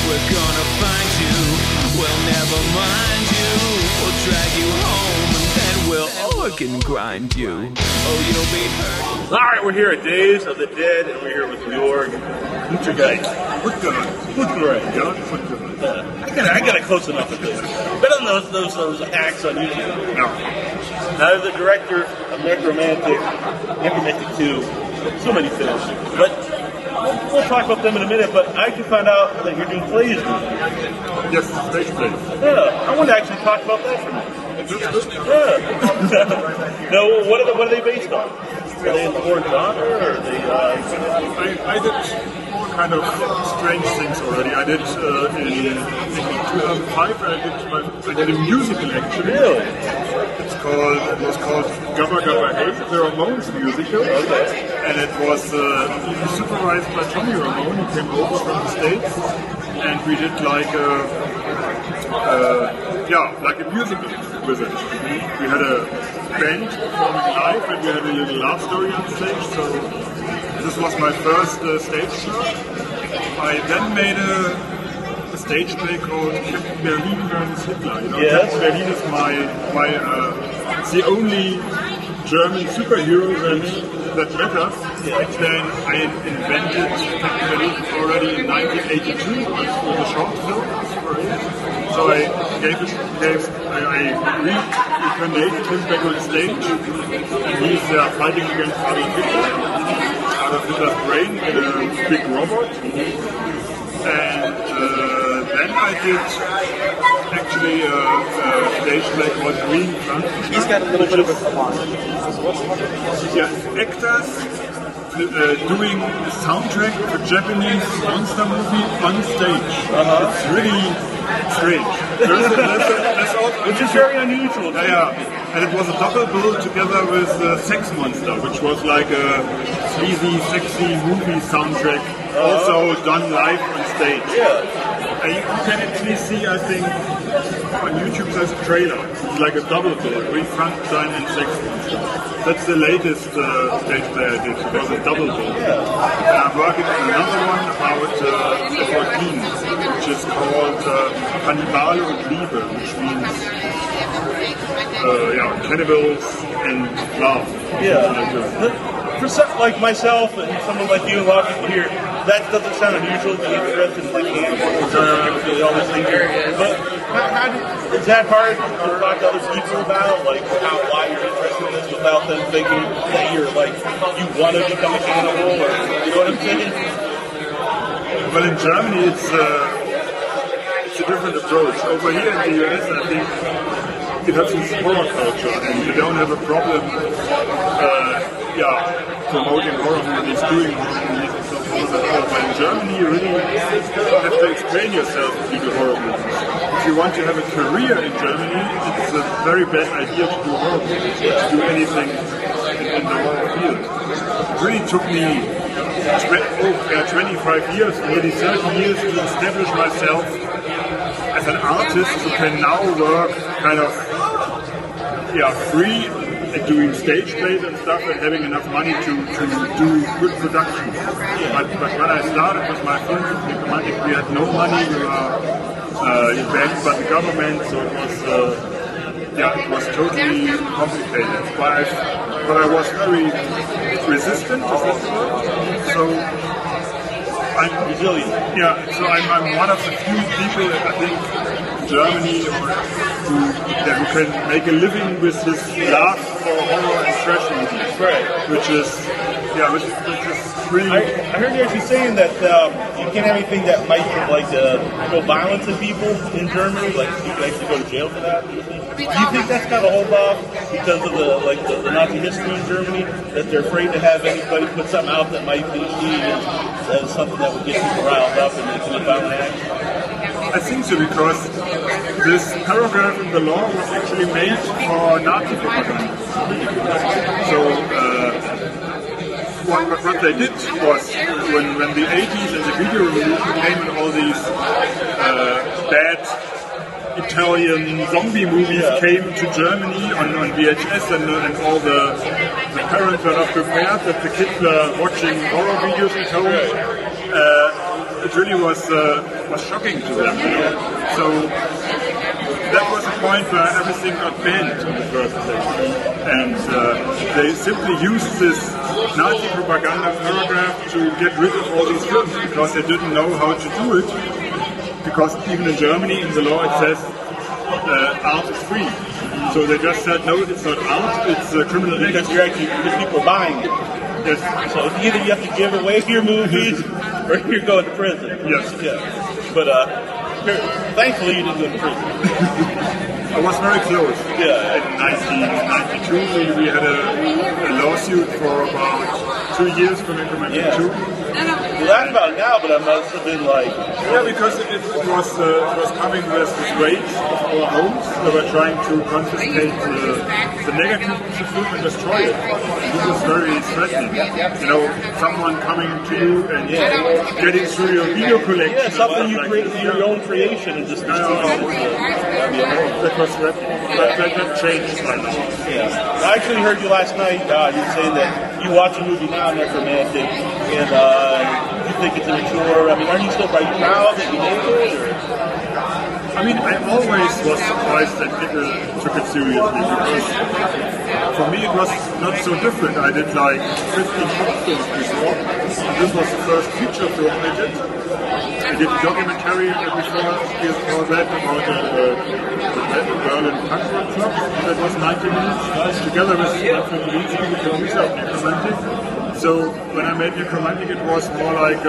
we're gonna find you. We'll never mind you. We'll drag you home and then we'll organ grind you. Oh, you'll be hurt. Alright, we're here at Days of the Dead, and we're here with Jörg Buttgereit. Buttgereit. Jörg Buttgereit. I got it close enough at this. Better than those acts on YouTube. No. Now, the director of Nekromantik, Nekromantik 2, so many films. But we'll talk about them in a minute, but I actually found out that you're doing plays. Yes, stage plays. Yeah, I want to actually talk about that for a minute. Yeah. No, what are they based on? Are they in the horror genre, or are they? I did all kind of strange things already. I did in 2005. I did a musical actually. Really? It was called Gabba Gabba Hey, the Ramones musical. Okay. And it was supervised by Tommy Ramone, who came over from the States, and we did like a musical with it. We had a band performing live, and we had a little love story on stage. So this was my first stage show. I then made a stage play called Captain Berlin versus Hitler. You know, yes. Captain Berlin is my it's the only German superhero that matters. Back then I invented Captain Berlin already in 1982 with a short film. So I reincarnated him back on stage, and he's fighting against Adolf Hitler. Adolf Hitler's brain in a big robot. And then I did actually a stage play called Green Front. He's got a little bit of a come Yeah, actors doing the soundtrack of a Japanese monster movie on stage. It's really strange. Which is very unusual. Yeah, and it was a double bill together with Sex Monster, which was like a sleazy, sexy movie soundtrack, also done live on stage. Yeah. And you can actually see, I think, on YouTube there's a trailer. It's like a double bill, Green Frankenstein and Sex Monster. That's the latest stage play I did. It was a double bill. And I'm working on another one about F14, which is called Kannibale und Liebe, which means cannibals and love. Yeah. For some, like myself and someone like you and a lot of people here, that doesn't sound unusual to be interested in like animals or all this thing here. But is that hard to talk to other people about, like why you're interested in this without them thinking that you're like you want to become a cannibal, or you know what I'm saying? Well, in Germany it's a different approach. Over here in the US, I think it has this horror culture, and you don't have a problem. Promoting horror movies, doing horror movies, and so forth at all. But in Germany, you really have to explain yourself if you do horror movies. If you want to have a career in Germany, it's a very bad idea to do horror movies, or to do anything in the horror field. It really took me 25 years, nearly 30 years to establish myself as an artist who can now work kind of free and doing stage plays and stuff and having enough money to do good production. But when I started with my film Nekromantik, we had no money. We were backed by the government, so it was totally complicated. But I was very resistant to festival, so I'm resilient. Yeah, so I'm one of the few people that I think in Germany who can make a living with this love for horror and trash movies, right? Which is really. I heard you actually saying that you can't have anything that might show violence in people in Germany. Like you can actually go to jail for that. Do you think that's got to hold off because of the Nazi history in Germany, that they're afraid to have anybody put something out that might be seen as something that would get people riled up and they commit violent acts? I think so, because this paragraph in the law was actually made for Nazi propaganda. So what they did was, when the 80s and the video revolution came and all these bad Italian zombie movies came to Germany on VHS, and all the parents were not prepared that the kids were watching horror videos at home. it really was shocking to them. You know? So that was a point where everything got banned in the first place, and they simply used this Nazi propaganda paragraph to get rid of all these films because they didn't know how to do it. Because even in Germany, in the law, it says art is free. So they just said, no, it's not art, it's criminal activity. Because people are buying it. Yes. So either you have to give away your movies, or you're going to prison. Yes. Yeah. But thankfully you didn't go to prison. I was very close. Yeah. In 1992, we had a lawsuit for about 2 years for Nekromantik 2. Well, that's about now, but I must have been like... Yeah, because it was coming with this raids of our homes. They were trying to confiscate the negative of the film and destroy it. This was very threatening. You know, someone coming to you and getting through your video collection. Yeah, something you create, your own creation, and just... That was threatening. That changed by now. Yeah. I actually heard you last night, you were saying that you watch a movie now, Nekromantik, and you think it's immature. I mean, are you still proud that you made it? Or? I mean, I always was surprised that people took it seriously, because for me it was not so different. I did like 15 short films before. This was the first feature film I did. I did a documentary before that about the Berlin punk rock club. That was 90 minutes, together with Manfred Lewinsky, the producer of Nekromantik. So when I made Nekromantik, it was more like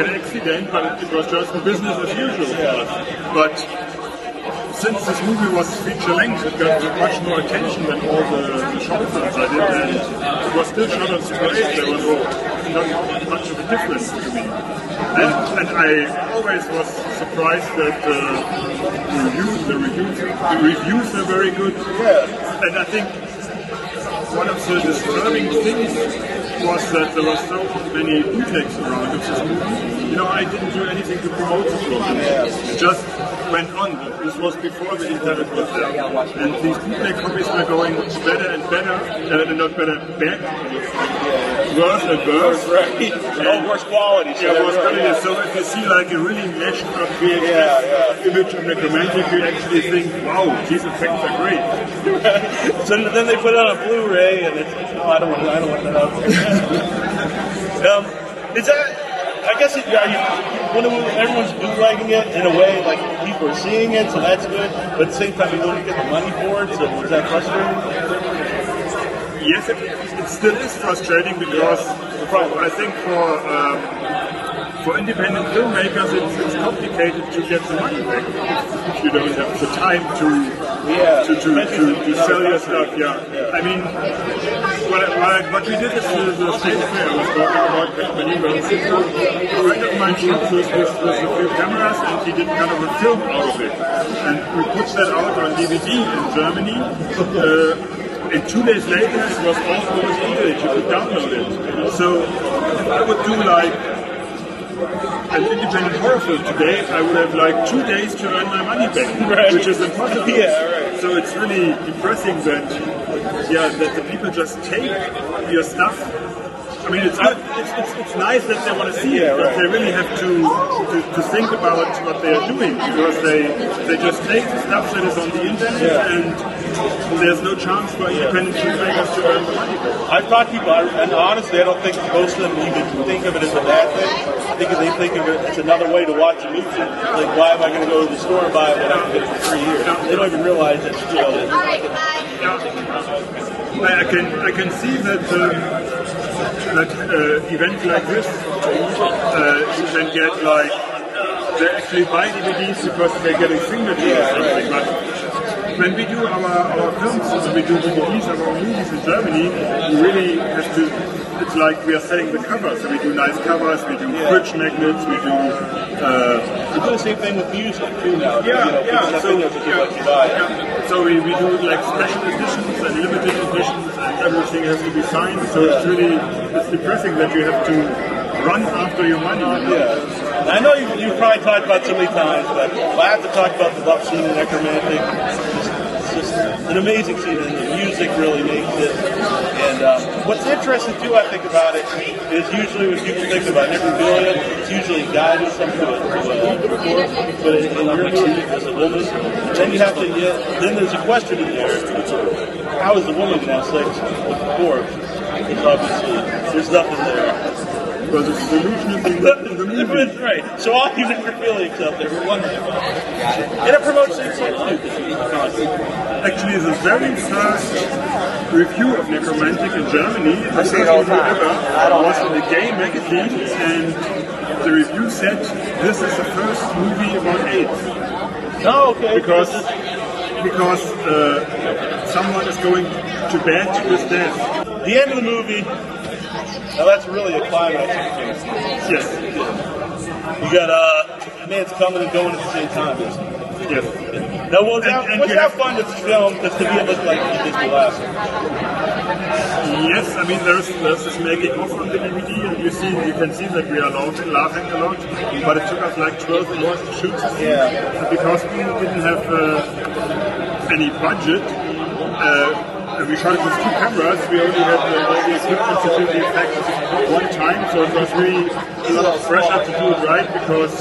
an accident, but it was just business as usual. But since this movie was feature length, it got much more attention than all the short films I did, and it was still shot on Super 8. There was not much of a difference to me. And I always was surprised that the reviews were very good. Yeah. And I think one of the disturbing things was that there were so many bootlegs around of this movie. You know, I didn't do anything to promote the film. It just went on. This was before the internet was there. And these bootleg copies were going better and better, not better, back, worse and worse. Right. And worse quality. Yeah, worse quality. So if you see like a really meshed up VHS image of Nekromantik, you actually think, wow, these effects are great. So then they put it on a Blu-ray, and it's I don't want that out there. Is that? I guess when everyone's bootlegging it in a way, like people are seeing it, so that's good. But at the same time, you don't get the money for it. So is that frustrating? Yes, it still is frustrating because I think for independent filmmakers, it's complicated to get the money back if you don't have the time to sell your stuff. Yeah. I mean, what we did is the same thing I was talking about back when you were in Sydney. A friend of mine shot this with a few cameras, and he did kind of a film out of it. And we put that out on DVD in Germany. And 2 days later, it was all over the internet. You could download it. So if I would do like an independent horror film today, I would have like 2 days to earn my money back, which is impossible. So it's really depressing that the people just take your stuff. I mean, it's good. It's nice that they want to see it, but they really have to think about what they are doing, because they just take the stuff that is on the internet and there's no chance for independent filmmakers to earn the money. I've talked to people, and honestly, I don't think most of them even think of it as a bad thing. I think they think of it as another way to watch a movie. Like, why am I going to go to the store and buy it when I can get it for 3 years? They don't even realize that. I can see that events like this you can get like they actually buy DVDs because they're getting signatures or something. But when we do our films, when we do DVDs of our movies in Germany, we really have to. It's like we are selling the covers. So we do nice covers, we do fridge magnets, we do. We do the same thing with music too now. So we do like special editions and limited editions, and everything has to be signed. So it's depressing that you have to run after your money. I know you've probably talked about it so many times, but I have to talk about the love scene in Nekromantik. So just an amazing scene, and the music really makes it. And what's interesting too, I think about it, is usually when people think about necrophilia, it's usually a guy doing something to a corpse, but in your movie, there's a woman. Then you have to, then there's a question in there: how is the woman going to have sex with the corpse? Because obviously, there's nothing there. Well, the solution is in the movie. Right. So all you necrophiliacs out there, we're wondering about it. And it promotes same sex too. Actually, the very first review of Nekromantik in Germany, the first review ever, was in the Gay magazine, and the review said this is the first movie about AIDS. Oh, okay. Because someone is going to bed with death. The end of the movie. Now that's really a climax. Yes. You got man's coming and going at the same time. Yes. Now, was that fun to film? Because to me, it looked like it did the last one. Yes, I mean there's this making of on the DVD, and you can see that we are laughing a lot. But it took us like 12 hours to shoot. Yeah. Because we didn't have any budget. We shot it with 2 cameras. We only had all the equipment to do the effects one time, so it was really a lot of pressure to do it right because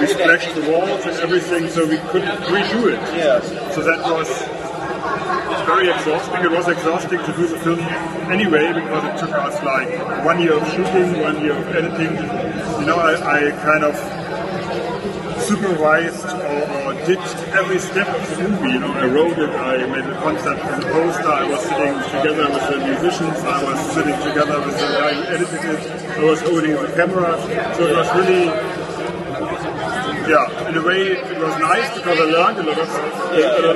we splashed the walls and everything, so we couldn't redo it. Yes. So that was very exhausting. It was exhausting to do the film anyway because it took us like 1 year of shooting, 1 year of editing. You know, I kind of supervised or did every step of the movie. You know, I wrote it, I made the concept and the poster, I was sitting together with the musicians, I was sitting together with the guy who edited it, I was holding the camera, so it was really, yeah, in a way it was nice because I learned a lot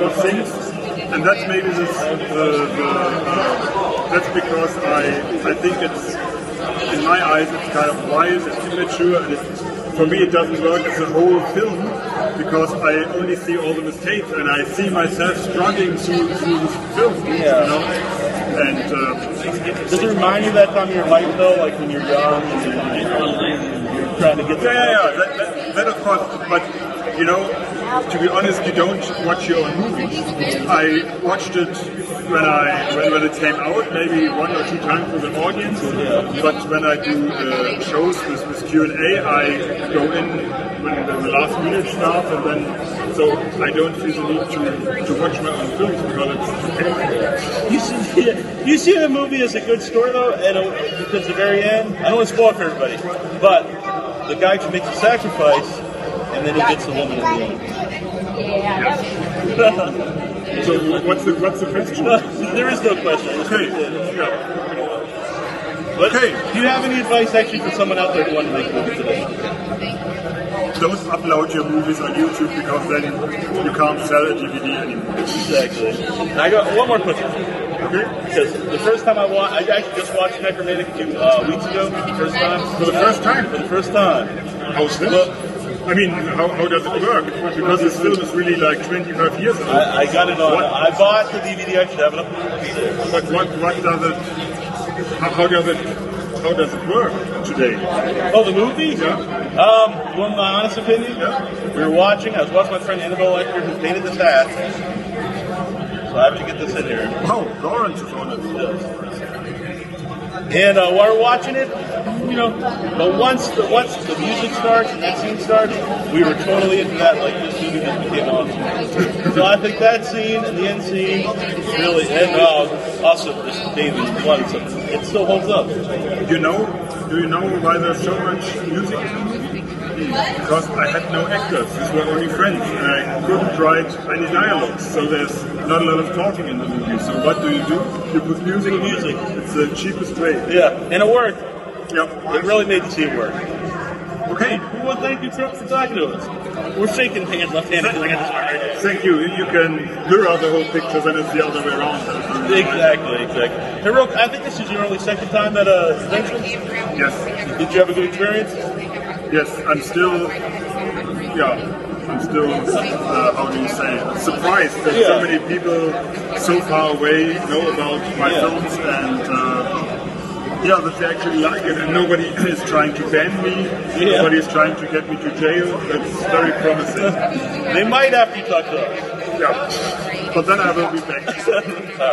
of things, and that's maybe that's because I think it's, in my eyes, it's kind of wild and immature, and for me, it doesn't work as a whole film because I only see all the mistakes and I see myself struggling through this film. Yeah. You know? And does it remind you of that time in your life though, like when you're young and you're trying to get? That of course. But you know, to be honest, you don't watch your own movies. I watched it when it came out, maybe 1 or 2 times with an audience. But when I do shows with Q&A, I go in when the last minute starts, and then so I don't feel the need to watch my own films because it's okay. You see the movie as a good story though, and because the very end, I don't want to spoil it for everybody, but the guy makes a sacrifice, and then he gets the woman in the end. So what's the question? There is no question. Okay. But do you have any advice actually for someone out there who wants to make a movie today? Don't upload your movies on YouTube because then you can't sell a DVD anymore. Exactly. And I got one more question. Okay. Because the first time I actually just watched Nekromantik 2 weeks ago. For the first time. For the first time? How's this? I mean, how does it work? Because this film is really like 25 years old. I got it on. I bought the DVD. I actually have it up on the DVD. But what does it? How does it work today? Oh, the movie? Yeah. You want my honest opinion? Yeah. We were watching. I was watching my friend Annabelle Lecter, who painted this hat. So I have to get this in here. Oh, Lawrence is on it. And while we're watching it, you know, but once the music starts and that scene starts, we were totally into that. Like this movie just became awesome. So I think that scene and the end scene really, and also just David blood and stuff, it still holds up. Do you know why there's so much music in the movie? Because I had no actors, these were only friends, and I couldn't write any dialogues, so there's not a lot of talking in the movie. So what do? You put music on it. It's the cheapest way. Yeah, and it worked. Yep. It really made the scene work. Okay. Well, thank you for talking to us. We're shaking hands left-handed because I got this one right here. Thank you. You can mirror the whole picture, then it's the other way around. Exactly. Hey, I think this is your only second time at a convention? Yes. Did you have a good experience? Yes, I'm still, how do you say, surprised that so many people so far away know about my films and that they actually like it, and nobody is trying to ban me, nobody is trying to get me to jail. That's very promising. They might after you talk to us. Yeah. but then I will be back. All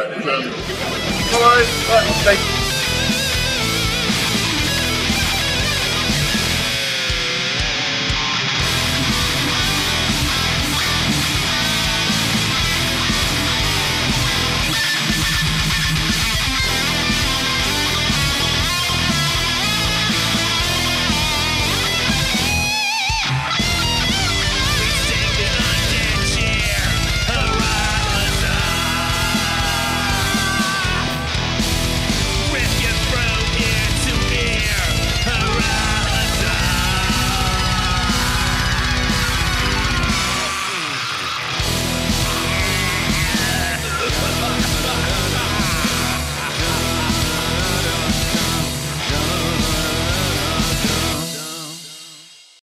right. Germany. All right. Thank you.